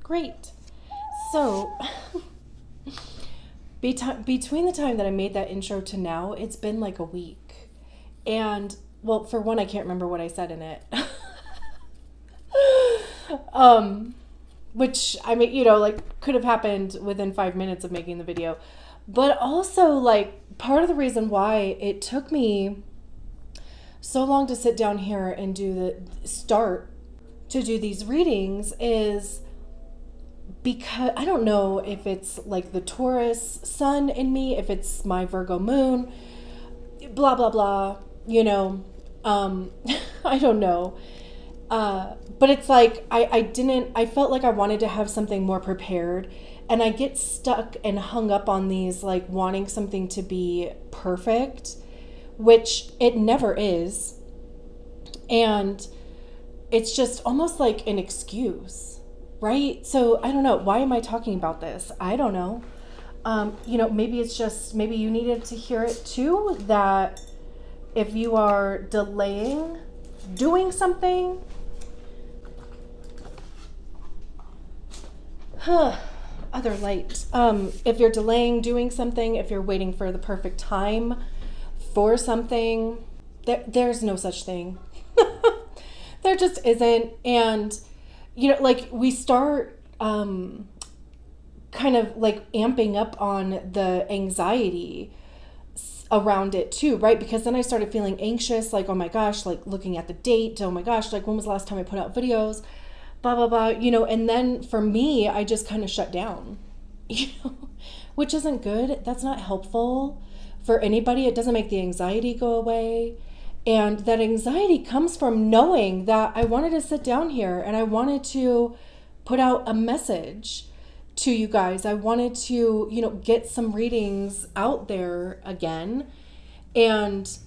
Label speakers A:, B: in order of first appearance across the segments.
A: Great. So, between the time that I made that intro to now, it's been like a week. And, well, for one, I can't remember what I said in it. Which, I mean, like, could have happened within 5 minutes of making the video. But also, like, part of the reason why it took me so long to sit down here and do these readings is because I don't know if it's like the Taurus sun in me, if it's my Virgo moon, blah, blah, blah, I don't know. But it's like, I felt like I wanted to have something more prepared, and I get stuck and hung up on these, like, wanting something to be perfect, which it never is. And it's just almost like an excuse, right? So I don't know. Why am I talking about this? I don't know. Maybe you needed to hear it too, that if you are delaying doing something, other light. If you're delaying doing something, if you're waiting for the perfect time for something, there's no such thing. There just isn't. And, like, we start kind of like amping up on the anxiety around it too, right? Because then I started feeling anxious, like, oh my gosh, like looking at the date, oh my gosh, like when was the last time I put out videos, blah, blah, blah, and then for me, I just kind of shut down, which isn't good. That's not helpful for anybody. It doesn't make the anxiety go away. And that anxiety comes from knowing that I wanted to sit down here and I wanted to put out a message to you guys. I wanted to, get some readings out there again. And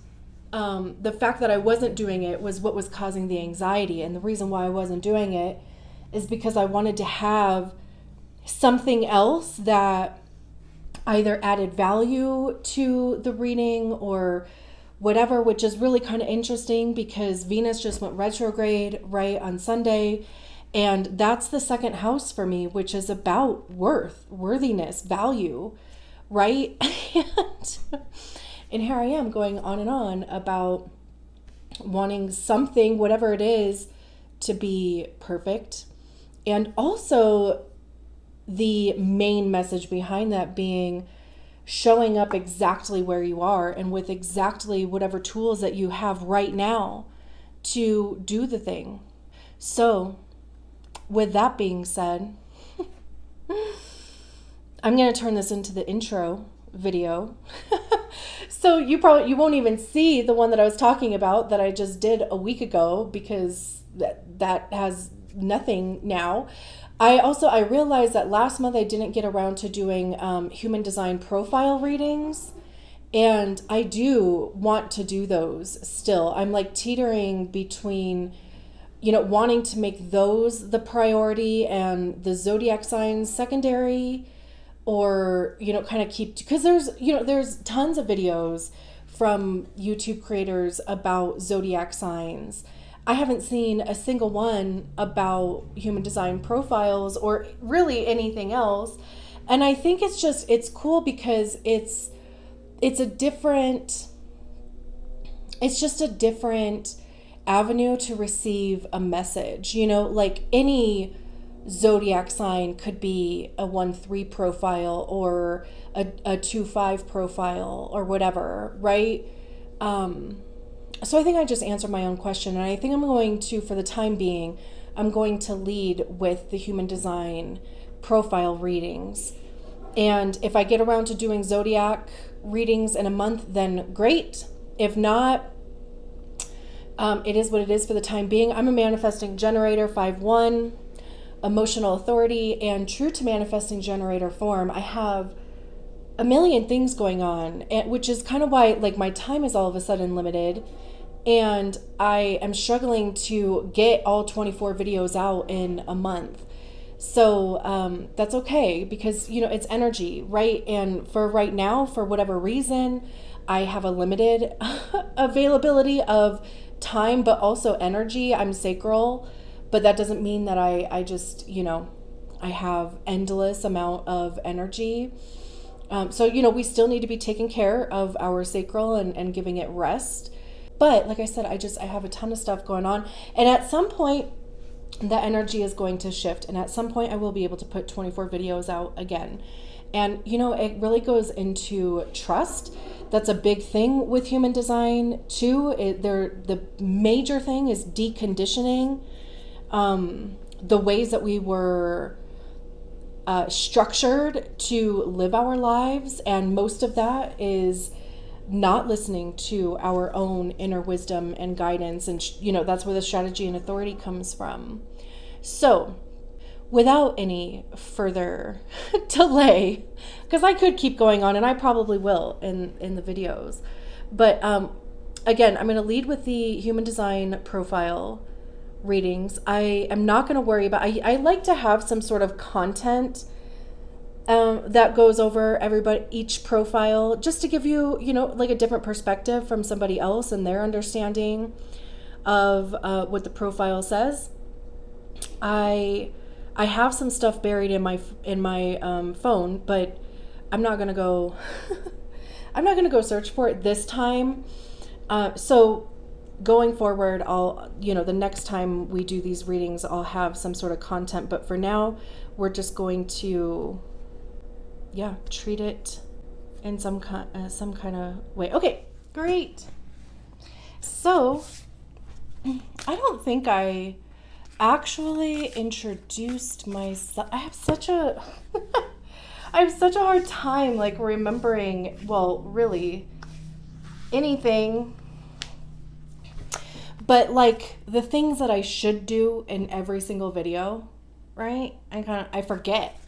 A: the fact that I wasn't doing it was what was causing the anxiety. And the reason why I wasn't doing it is because I wanted to have something else that either added value to the reading or whatever, which is really kind of interesting because Venus just went retrograde right on Sunday. And that's the second house for me, which is about worthiness, value, right? And here I am going on and on about wanting something, whatever it is, to be perfect. And also the main message behind that being showing up exactly where you are and with exactly whatever tools that you have right now to do the thing. So with that being said, I'm going to turn this into the intro video. So you won't even see the one that I was talking about that I just did a week ago because that has nothing now. I realized that last month I didn't get around to doing human design profile readings, and I do want to do those still. I'm like teetering between, wanting to make those the priority and the zodiac signs secondary, or, kind of keep, because there's tons of videos from YouTube creators about zodiac signs. I haven't seen a single one about human design profiles or really anything else. And I think it's cool because it's just a different avenue to receive a message, like any zodiac sign could be a 1-3 profile or a 2-5 profile or whatever, right? So I think I just answered my own question, and I think I'm going to, for the time being, I'm going to lead with the human design profile readings. And if I get around to doing zodiac readings in a month, then great. If not, it is what it is for the time being. I'm a manifesting generator, 5-1, emotional authority, and true to manifesting generator form. I have a million things going on, which is kind of why, like, my time is all of a sudden limited, and I am struggling to get all 24 videos out in a month. So that's okay because, it's energy, right? And for right now, for whatever reason, I have a limited availability of time, but also energy. I'm sacral, but that doesn't mean that I just, I I have endless amount of energy. So, we still need to be taking care of our sacral and giving it rest. But like I said, I have a ton of stuff going on. And at some point, the energy is going to shift. And at some point, I will be able to put 24 videos out again. And, it really goes into trust. That's a big thing with human design, too. The major thing is deconditioning the ways that we were structured to live our lives. And most of that is not listening to our own inner wisdom and guidance. And, that's where the strategy and authority comes from. So without any further delay, because I could keep going on, and I probably will in the videos. But again, I'm going to lead with the human design profile readings. I am not going to worry about, I like to have some sort of content that goes over each profile, just to give you, like a different perspective from somebody else and their understanding of what the profile says. I have some stuff buried in my phone, but I'm not gonna go. I'm not gonna go search for it this time. So going forward, I'll the next time we do these readings, I'll have some sort of content. But for now, we're just going to treat it in some kind of way. Okay, great. So I don't think I actually introduced myself. I have such a hard time remembering, well, really anything, but the things that I should do in every single video, right? I forget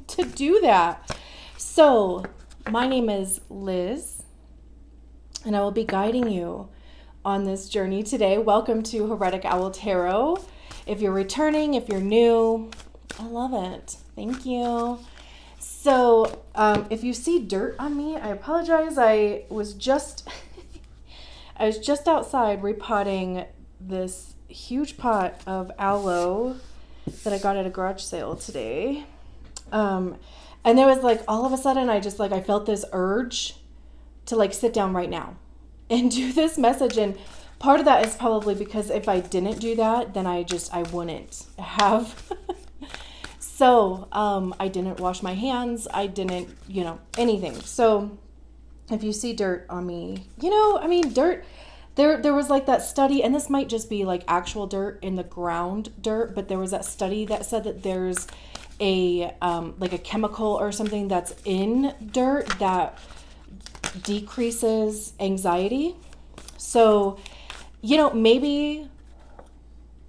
A: to do that. So my name is Liz, and I will be guiding you on this journey today. Welcome to Heretic Owl Tarot. If you're returning, if you're new, I love it. Thank you. So if you see dirt on me, I apologize. I was just outside repotting this huge pot of aloe that I got at a garage sale today. And there was all of a sudden I felt this urge to sit down right now and do this message. And part of that is probably because if I didn't do that, then I wouldn't have. So I didn't wash my hands. I didn't, anything. So if you see dirt on me, dirt, there was that study, and this might just be actual dirt in the ground dirt, but there was that study that said that there's a chemical or something that's in dirt that decreases anxiety. So, maybe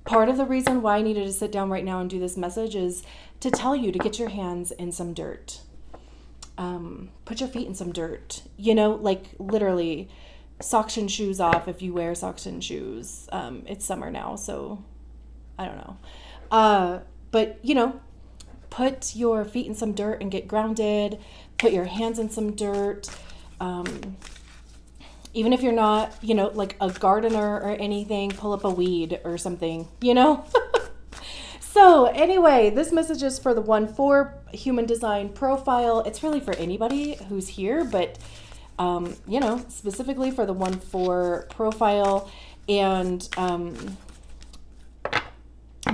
A: part of the reason why I needed to sit down right now and do this message is to tell you to get your hands in some dirt. Put your feet in some dirt, literally socks and shoes off if you wear socks and shoes. It's summer now, so I don't know. But, put your feet in some dirt and get grounded. Put your hands in some dirt. Even if you're not, a gardener or anything, pull up a weed or something, So anyway, this message is for the 1/4 human design profile. It's really for anybody who's here, but, specifically for the 1/4 profile. And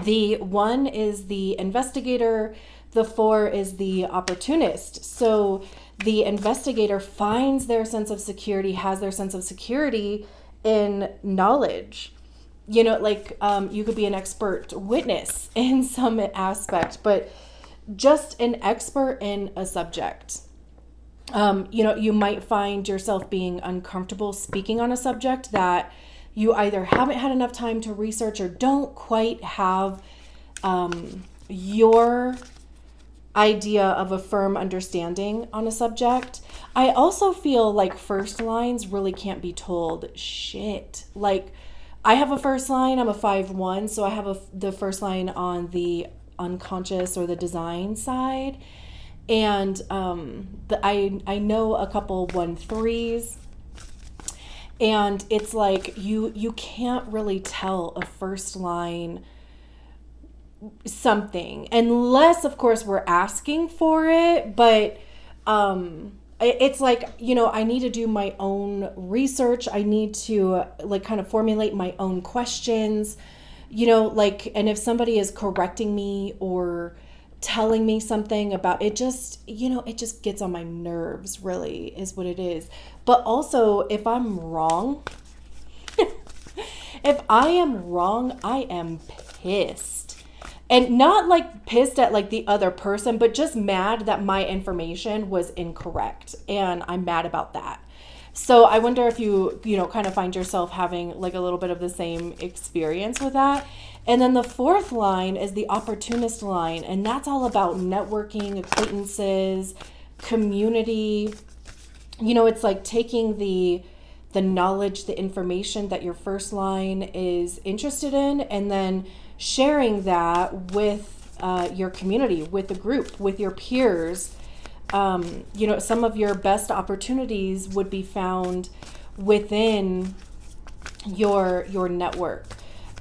A: the 1 is the investigator. The 4 is the opportunist. So the investigator finds their sense of security, has their sense of security in knowledge. You could be an expert witness in some aspect, but just an expert in a subject. You might find yourself being uncomfortable speaking on a subject that you either haven't had enough time to research or don't quite have your idea of a firm understanding on a subject. I also feel first lines really can't be told shit. I have a first line, I'm a 5/1, so I have the first line on the unconscious or the design side. And I know a couple 1/3s, and it's you can't really tell a first line something, unless of course we're asking for it. But it's like, I need to do my own research. I need to like kind of formulate my own questions, and if somebody is correcting me or telling me something about it, it just gets on my nerves, really, is what it is. But also, if I'm wrong, if I am wrong, I am pissed. And not like pissed at like the other person, but just mad that my information was incorrect. And I'm mad about that. So I wonder if you kind of find yourself having like a little bit of the same experience with that. And then the fourth line is the opportunist line. And that's all about networking, acquaintances, community. It's like taking the knowledge, the information that your first line is interested in, and then sharing that with your community, with the group, with your peers. Some of your best opportunities would be found within your network.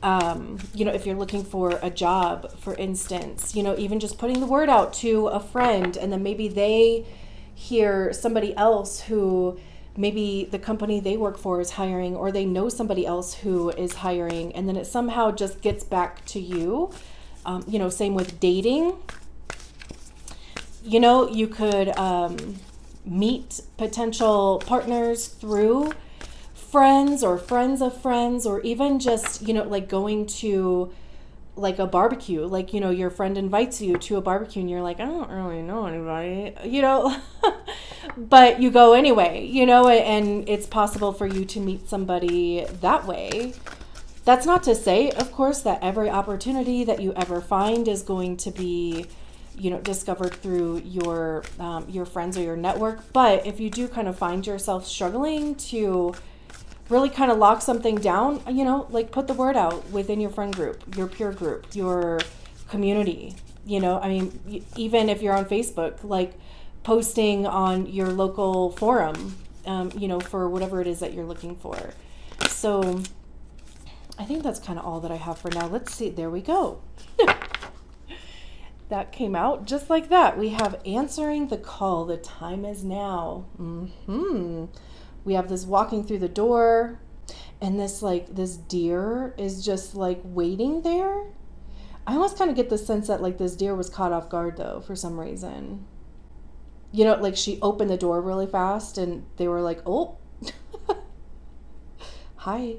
A: If you're looking for a job, for instance, even just putting the word out to a friend, and then maybe they hear somebody else who maybe the company they work for is hiring, or they know somebody else who is hiring, and then it somehow just gets back to you. Same with dating. You could meet potential partners through friends or friends of friends, or even just, like going to like a barbecue, like, your friend invites you to a barbecue and you're like, I don't really know anybody, but you go anyway, and it's possible for you to meet somebody that way. That's not to say, of course, that every opportunity that you ever find is going to be, discovered through your friends or your network. But if you do kind of find yourself struggling to really kind of lock something down, like put the word out within your friend group, your peer group, your community, even if you're on Facebook, like posting on your local forum, for whatever it is that you're looking for. So I think that's kind of all that I have for now. Let's see. There we go. That came out just like that. We have answering the call. The time is now. We have this walking through the door, and this deer is just like waiting there. I almost kind of get the sense that like this deer was caught off guard though, for some reason. Like she opened the door really fast and they were like, oh, hi.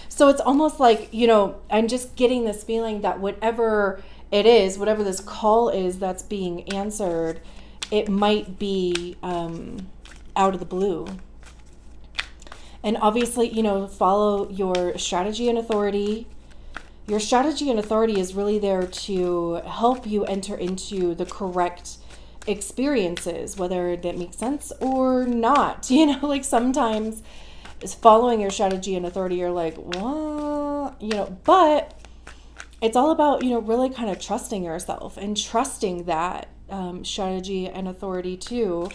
A: So it's almost like, I'm just getting this feeling that whatever it is, whatever this call is that's being answered, it might be out of the blue. And obviously, follow your strategy and authority. Your strategy and authority is really there to help you enter into the correct experiences, whether that makes sense or not. Like sometimes following your strategy and authority, you're like, what? But it's all about, really kind of trusting yourself and trusting that strategy and authority too,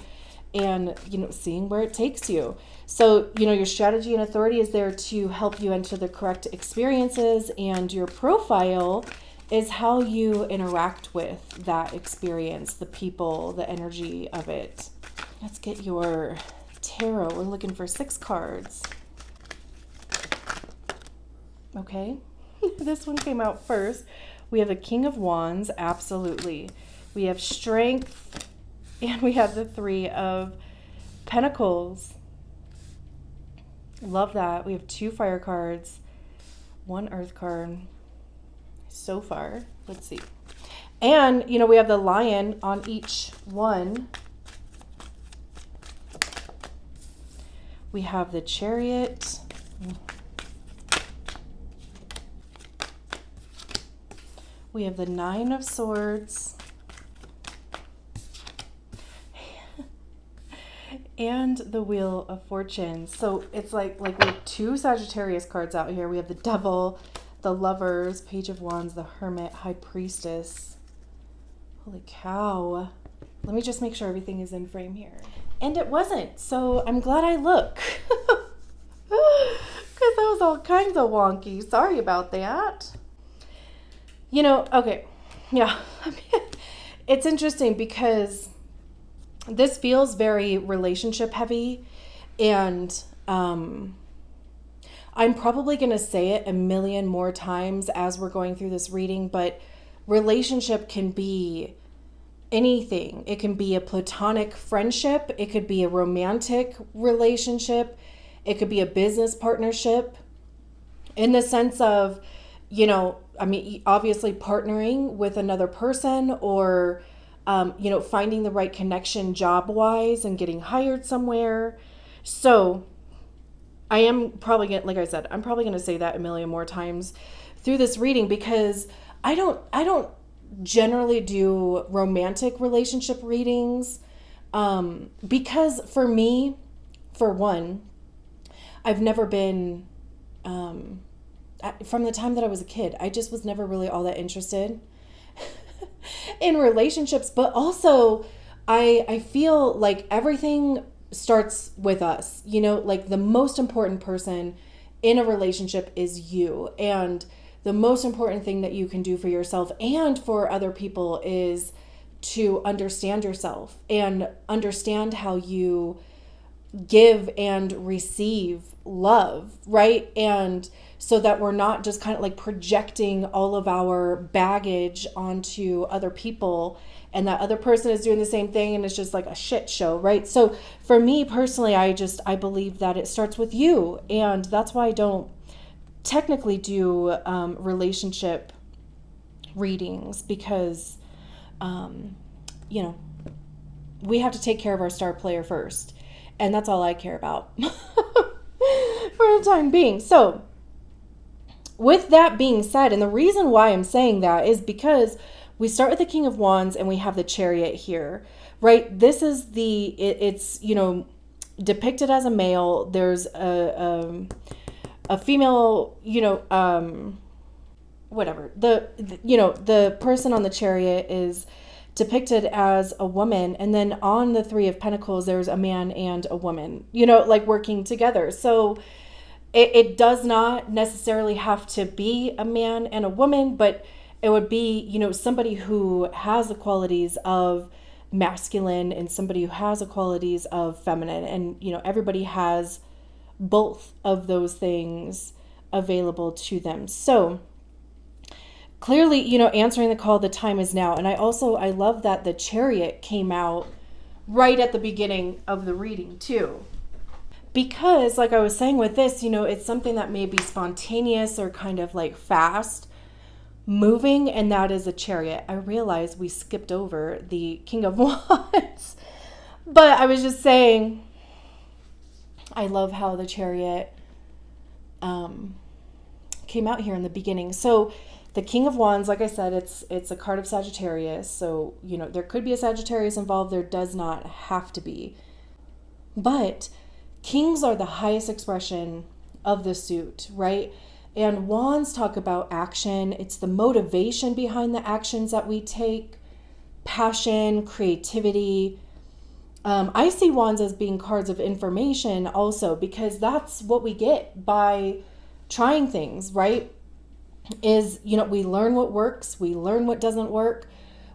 A: and, seeing where it takes you. So, your strategy and authority is there to help you enter the correct experiences, and your profile is how you interact with that experience, the people, the energy of it. Let's get your tarot. We're looking for 6 cards. Okay. This one came out first. We have the King of Wands, absolutely. We have Strength, and we have the 3 of Pentacles. Love that. We have 2 fire cards, 1 earth card so far. Let's see. And, we have the lion on each one. We have the Chariot. We have the 9 of Swords. And the Wheel of Fortune. So it's like we have 2 Sagittarius cards out here. We have the Devil, the Lovers, Page of Wands, the Hermit, High Priestess. Holy cow. Let me just make sure everything is in frame here. And it wasn't, so I'm glad I look. Because that was all kinds of wonky. Sorry about that. Okay. Yeah. It's interesting because this feels very relationship heavy, and I'm probably going to say it a million more times as we're going through this reading, but relationship can be anything. It can be a platonic friendship, it could be a romantic relationship, it could be a business partnership, in the sense of, obviously partnering with another person, or finding the right connection job wise and getting hired somewhere. So I am probably going to, like I said, I'm probably going to say that a million more times through this reading, because I don't generally do romantic relationship readings, because for me, for one, I've never been, from the time that I was a kid, I just was never really all that interested in relationships. But also, I feel like everything starts with us. Like the most important person in a relationship is you. And the most important thing that you can do for yourself and for other people is to understand yourself and understand how you give and receive love, right? And so that we're not just kind of like projecting all of our baggage onto other people, and that other person is doing the same thing and it's just like a shit show, right? So for me personally, I believe that it starts with you, and that's why I don't technically do relationship readings, because we have to take care of our star player first, and that's all I care about for the time being. So with that being said, and the reason why I'm saying that is because we start with the King of Wands and we have the Chariot here, right? This is it's depicted as a male. There's a female, whatever. The person on the Chariot is depicted as a woman, and then on the Three of Pentacles, there's a man and a woman, like working together. So it does not necessarily have to be a man and a woman, but it would be, somebody who has the qualities of masculine and somebody who has the qualities of feminine. And, everybody has both of those things available to them. So clearly, answering the call, the time is now. And I love that the Chariot came out right at the beginning of the reading too. Because like I was saying with this, it's something that may be spontaneous or kind of like fast moving, and that is a Chariot. I realize we skipped over the King of Wands, but I was just saying, I love how the Chariot came out here in the beginning. So the King of Wands, like I said, it's a card of Sagittarius. So, there could be a Sagittarius involved. There does not have to be. But kings are the highest expression of the suit, right? And wands talk about action. It's the motivation behind the actions that we take, passion, creativity. I see wands as being cards of information also, because that's what we get by trying things, right? Is, we learn what works, we learn what doesn't work,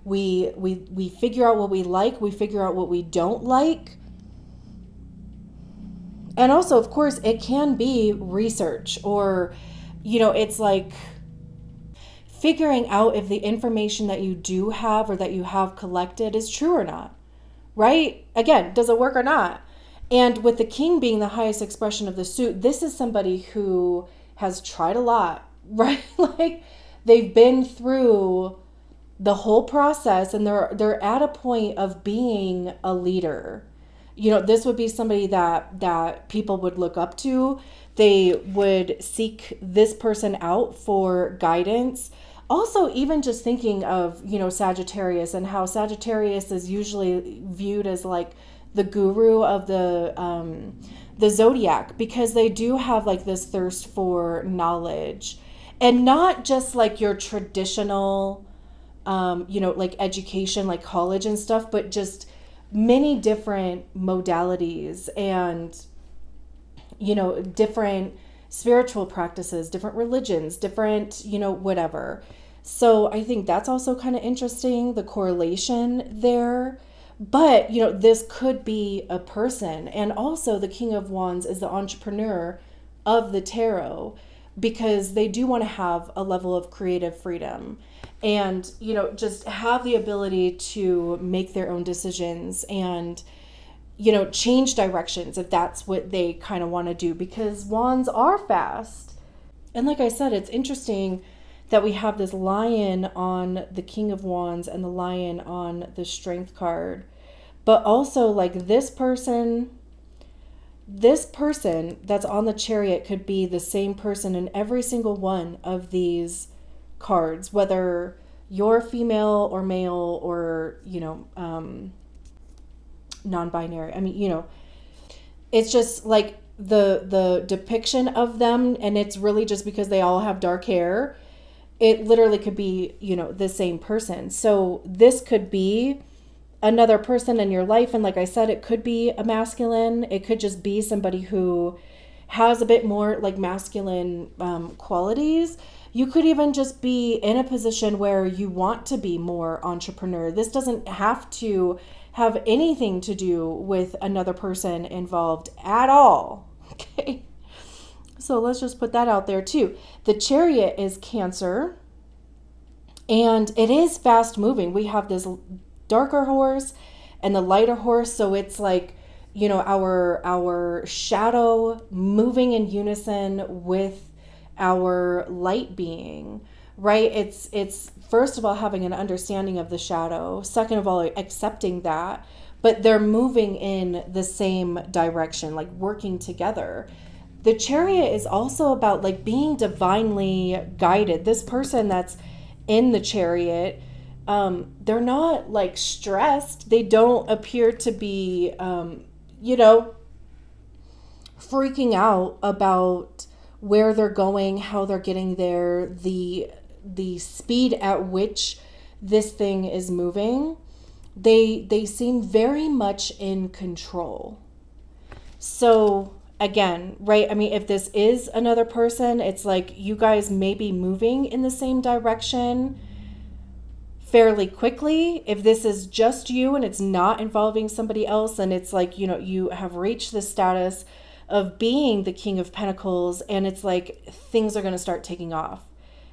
A: we figure out what we like, we figure out what we don't like. And also, of course, it can be research, or, it's like figuring out if the information that you do have or that you have collected is true or not, right? Again, does it work or not? And with the king being the highest expression of the suit, this is somebody who has tried a lot, right? Like they've been through the whole process, and they're at a point of being a leader. This would be somebody that people would look up to. They would seek this person out for guidance. Also, even just thinking of, Sagittarius, and how Sagittarius is usually viewed as like the guru of the zodiac, because they do have like this thirst for knowledge, and not just like your traditional, like education, like college and stuff, but just many different modalities and, different spiritual practices, different religions, different, whatever. So I think that's also kind of interesting, the correlation there. But, this could be a person. And also, the King of Wands is the entrepreneur of the tarot, because they do want to have a level of creative freedom and, just have the ability to make their own decisions and, change directions if that's what they kind of want to do, because wands are fast. And like I said, it's interesting that we have this lion on the King of Wands and the lion on the Strength card. But also, like, this person that's on the Chariot could be the same person in every single one of these cards, whether you're female or male or, non-binary. I mean, it's just like the depiction of them, and it's really just because they all have dark hair. It literally could be, the same person. So this could be another person in your life. And like I said, it could be a masculine. It could just be somebody who has a bit more like masculine qualities. You could even just be in a position where you want to be more entrepreneur. This doesn't have to have anything to do with another person involved at all. Okay. So let's just put that out there too. The Chariot is Cancer, and it is fast moving. We have this darker horse and the lighter horse. So it's like, our shadow moving in unison with our light being, right? It's first of all having an understanding of the shadow. Second of all, accepting that, but they're moving in the same direction, like working together. The Chariot is also about like being divinely guided. This person that's in the Chariot, they're not like stressed. They don't appear to be, freaking out about where they're going, how they're getting there, the speed at which this thing is moving. They seem very much in control. So again, right? I mean, if this is another person, it's like you guys may be moving in the same direction fairly quickly. If this is just you and it's not involving somebody else, and it's like, you have reached the status of being the King of Pentacles, and it's like things are going to start taking off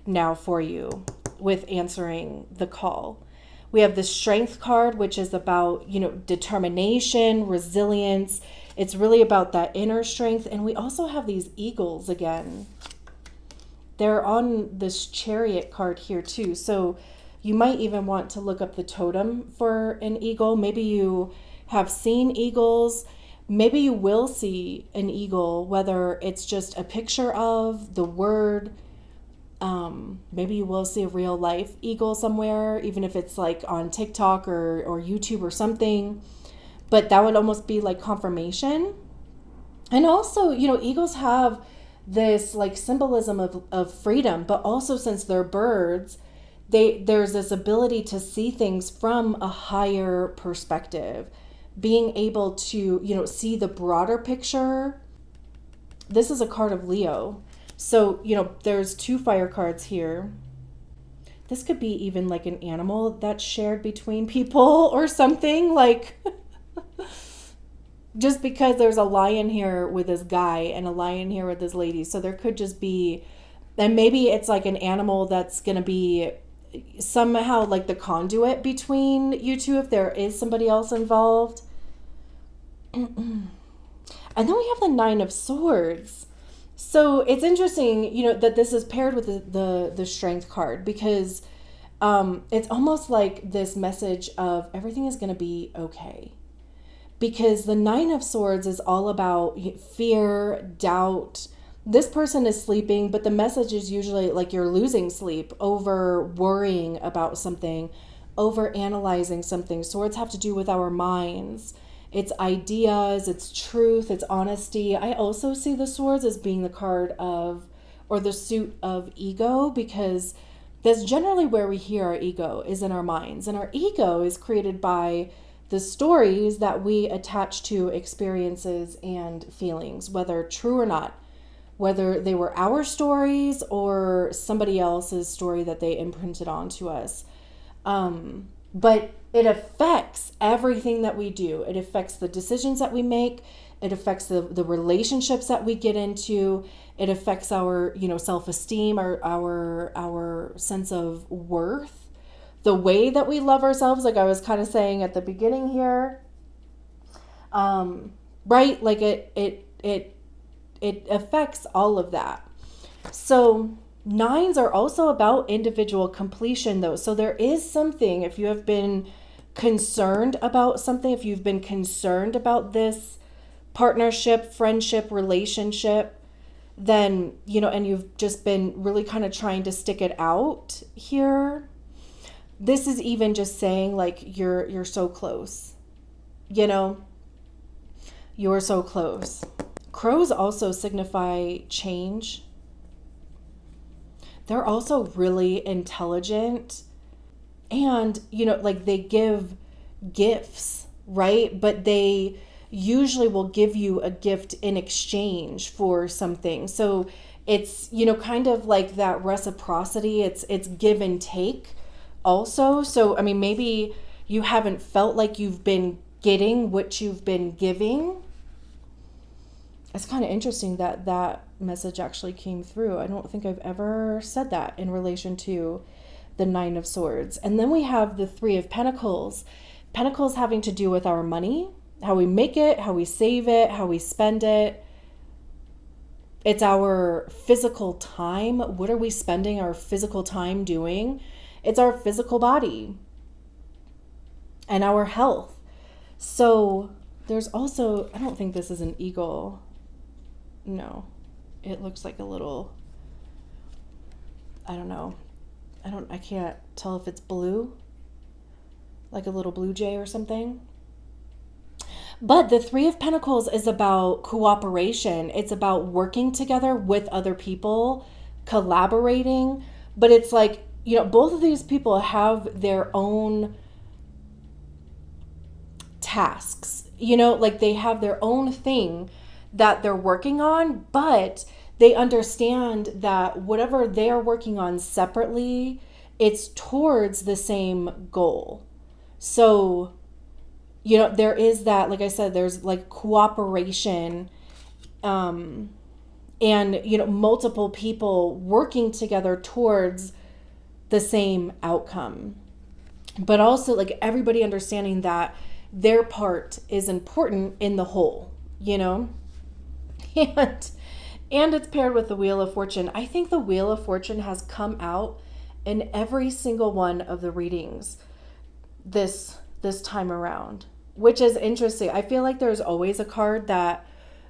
A: now for you with answering the call. We have the Strength card, which is about, determination, resilience. It's really about that inner strength. And we also have these eagles again. They're on this Chariot card here too. So you might even want to look up the totem for an eagle. Maybe you have seen eagles. Maybe you will see an eagle, whether it's just a picture of the word. Maybe you will see a real life eagle somewhere, even if it's like on TikTok or YouTube or something. But that would almost be like confirmation. And also, eagles have this like symbolism of freedom, but also since they're birds, there's this ability to see things from a higher perspective, being able to, see the broader picture. This is a card of Leo. So, there's 2 fire cards here. This could be even like an animal that's shared between people or something, like just because there's a lion here with this guy and a lion here with this lady. So there could just be, and maybe it's like an animal that's going to be somehow like the conduit between you two if there is somebody else involved. And then we have the 9 of Swords. So it's interesting, that this is paired with the Strength card, because it's almost like this message of everything is going to be okay. Because the 9 of Swords is all about fear, doubt. This person is sleeping, but the message is usually like you're losing sleep over worrying about something, over analyzing something. Swords have to do with our minds. It's ideas, it's truth, it's honesty. I also see the Swords as being the card of, or the suit of ego, because that's generally where we hear our ego, is in our minds. And our ego is created by the stories that we attach to experiences and feelings, whether true or not. whether they were our stories or somebody else's story that they imprinted onto us. But it affects everything that we do. It affects the decisions that we make. It affects the relationships that we get into. It affects our, self-esteem, our sense of worth, the way that we love ourselves. Like I was kind of saying at the beginning here, right? Like it affects all of that. So 9s are also about individual completion though. So there is something, if you have been concerned about something, if you've been concerned about this partnership, friendship, relationship, then, and you've just been really kind of trying to stick it out here. This is even just saying like you're so close, you're so close. Crows also signify change. They're also really intelligent and, like they give gifts, right? But they usually will give you a gift in exchange for something. So it's, kind of like that reciprocity. It's give and take also. So, I mean, maybe you haven't felt like you've been getting what you've been giving. It's kind of interesting that message actually came through. I don't think I've ever said that in relation to the 9 of Swords. And then we have the 3 of Pentacles. Pentacles having to do with our money, how we make it, how we save it, how we spend it. It's our physical time. What are we spending our physical time doing? It's our physical body and our health. So there's also, I don't think this is an eagle. No, it looks like a little, I don't know. I can't tell if it's blue, like a little blue jay or something. But the 3 of Pentacles is about cooperation. It's about working together with other people, collaborating. But it's like, both of these people have their own tasks, like they have their own thing that they're working on, but they understand that whatever they are working on separately, it's towards the same goal. So, there is that, like I said, there's like cooperation, and, multiple people working together towards the same outcome. But also like everybody understanding that their part is important in the whole, And it's paired with the Wheel of Fortune. I think the Wheel of Fortune has come out in every single one of the readings this time around, which is interesting. I feel like there's always a card that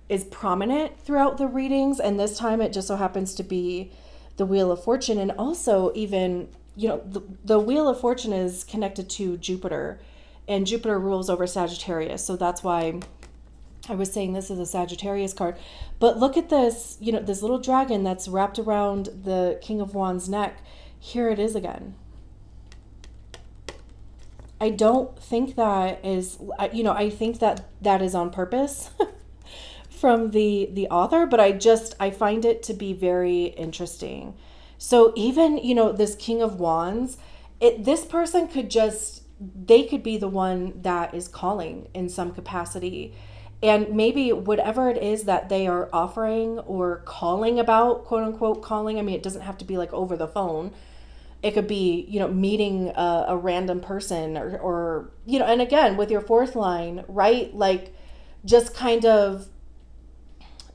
A: is prominent throughout the readings, and this time it just so happens to be the Wheel of Fortune. And also even, the Wheel of Fortune is connected to Jupiter, and Jupiter rules over Sagittarius. So that's why I was saying this is a Sagittarius card. But look at this, this little dragon that's wrapped around the King of Wands' neck. Here it is again. I don't think that is, I think that is on purpose from the author, but I find it to be very interesting. So even, this King of Wands, this person they could be the one that is calling in some capacity. And maybe whatever it is that they are offering or calling about, quote unquote calling, I mean, it doesn't have to be like over the phone. It could be, meeting a random person or, and again, with your 4th line, right? Like just kind of,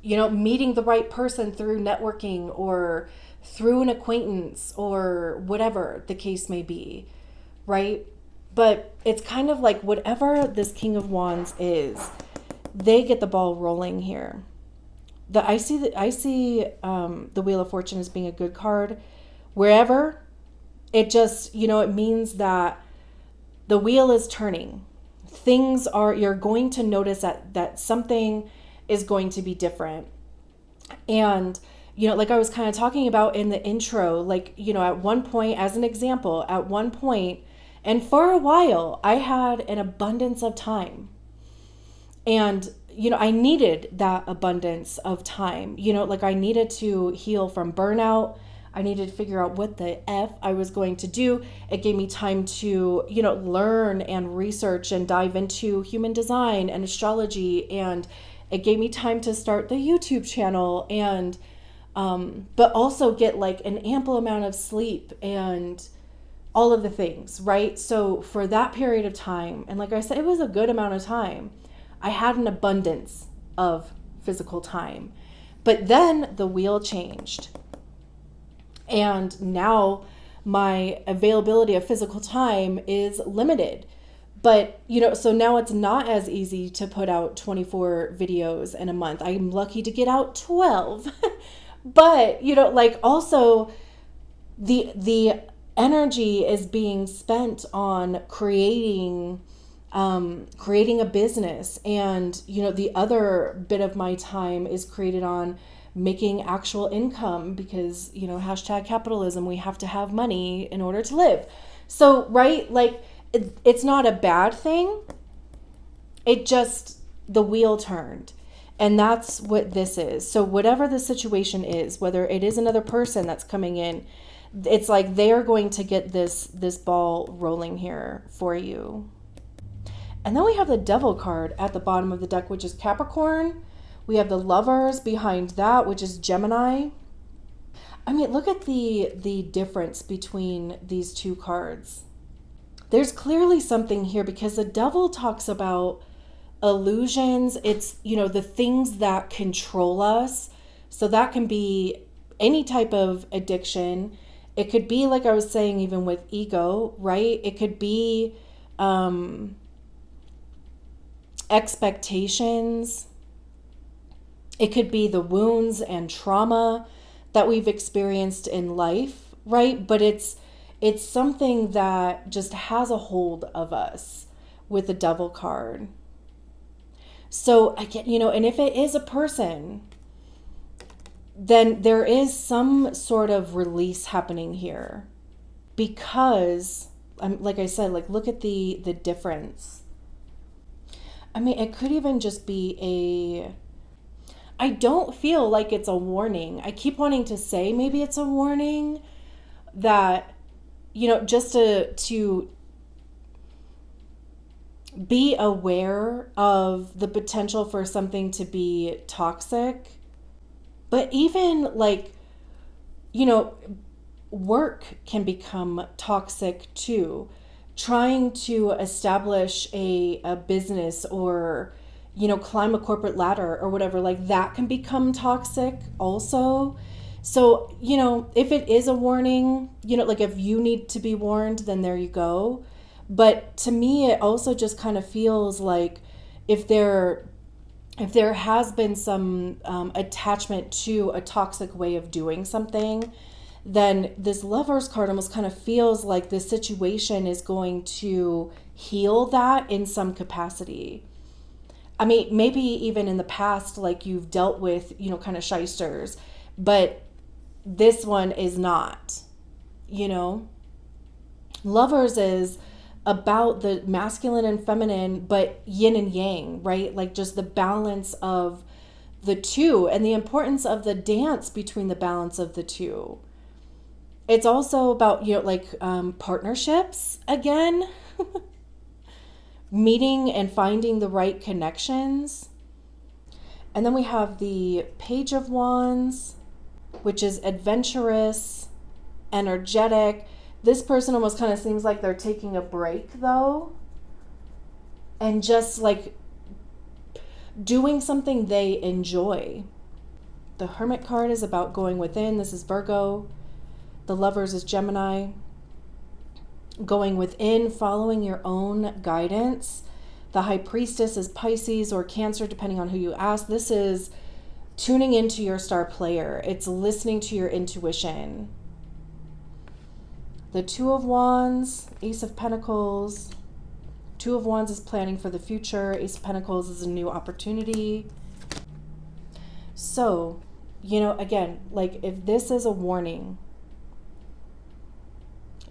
A: meeting the right person through networking or through an acquaintance or whatever the case may be, right? But it's kind of like whatever this King of Wands is, they get the ball rolling here. I see the Wheel of Fortune as being a good card wherever. It just, it means that the wheel is turning. You're going to notice that something is going to be different. And, like I was kind of talking about in the intro, like, at one point, as an example, at one point, and for a while, I had an abundance of time. And I needed that abundance of time. Like I needed to heal from burnout. I needed to figure out what the F I was going to do. It gave me time to, learn and research and dive into human design and astrology. And it gave me time to start the YouTube channel and, but also get like an ample amount of sleep and all of the things, right? So for that period of time, and like I said, it was a good amount of time, I had an abundance of physical time. But then the wheel changed. And now my availability of physical time is limited. But, so now it's not as easy to put out 24 videos in a month. I'm lucky to get out 12. But, like also the energy is being spent on creating a business. And, the other bit of my time is created on making actual income because, hashtag capitalism, we have to have money in order to live. So, right, like it's not a bad thing. It just, the wheel turned. And that's what this is. So whatever the situation is, whether it is another person that's coming in, it's like they are going to get this ball rolling here for you. And then we have the Devil card at the bottom of the deck, which is Capricorn. We have the Lovers behind that, which is Gemini. I mean, look at the difference between these two cards. There's clearly something here because the Devil talks about illusions. It's, the things that control us. So that can be any type of addiction. It could be, like I was saying, even with ego, right? It could be expectations. It could be the wounds and trauma that we've experienced in life, right? But it's something that just has a hold of us with the Devil card. So again, and if it is a person, then there is some sort of release happening here because, like I said, like look at the difference. I mean, it could even just be I don't feel like it's a warning. I keep wanting to say maybe it's a warning that, just to be aware of the potential for something to be toxic. But even like, work can become toxic too. Trying to establish a business or, climb a corporate ladder or whatever, like that can become toxic also. So, if it is a warning, like if you need to be warned, then there you go. But to me, it also just kind of feels like if there has been some attachment to a toxic way of doing something, then this Lovers card almost kind of feels like this situation is going to heal that in some capacity. I mean, maybe even in the past, like you've dealt with, kind of shysters, but this one is not, Lovers is about the masculine and feminine, but yin and yang, right? Like just the balance of the two and the importance of the dance between the balance of the two. It's also about, partnerships again, meeting and finding the right connections. And then we have the Page of Wands, which is adventurous, energetic. This person almost kind of seems like they're taking a break though, and just like doing something they enjoy. The Hermit card is about going within. This is Virgo. The Lovers is Gemini. Going within, following your own guidance. The High Priestess is Pisces or Cancer, depending on who you ask. This is tuning into your star player. It's listening to your intuition. The Two of Wands, Ace of Pentacles. Two of Wands is planning for the future. Ace of Pentacles is a new opportunity. So, again, like if this is a warning,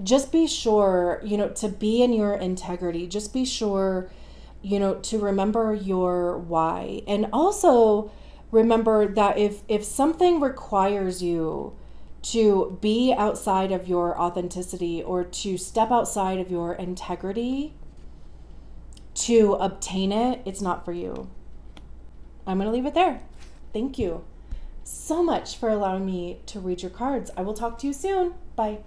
A: just be sure, to be in your integrity. Just be sure to remember your why. And also remember that if something requires you to be outside of your authenticity or to step outside of your integrity to obtain it, it's not for you. I'm going to leave it there. Thank you so much for allowing me to read your cards. I will talk to you soon. Bye.